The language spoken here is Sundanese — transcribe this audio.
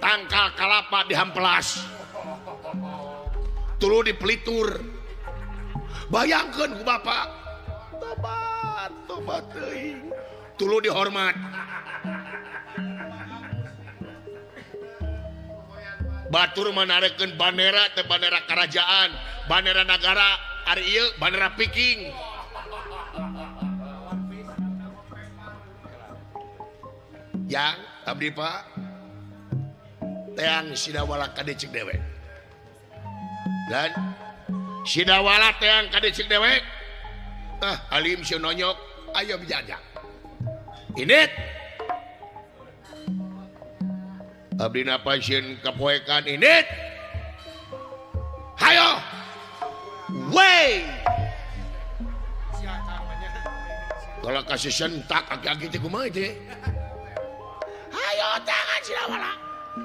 tangkal kalapa dihampelas tuluy dipelitur bayangkeun ku bapak tobat teuing tuluy dihormat batur manarekeun bandera teh bandera kerajaan bandera negara ari ieu bandera Viking yang abdi Pak teang sidawala kade cek dewek dan sidawala teang kade cek dewek alim si nonyok ayo bijajak init abdi napasieun kapoekan init hayo wey kalau kasih sentak aki-aki teh kumaha teh hayo tangan sidawala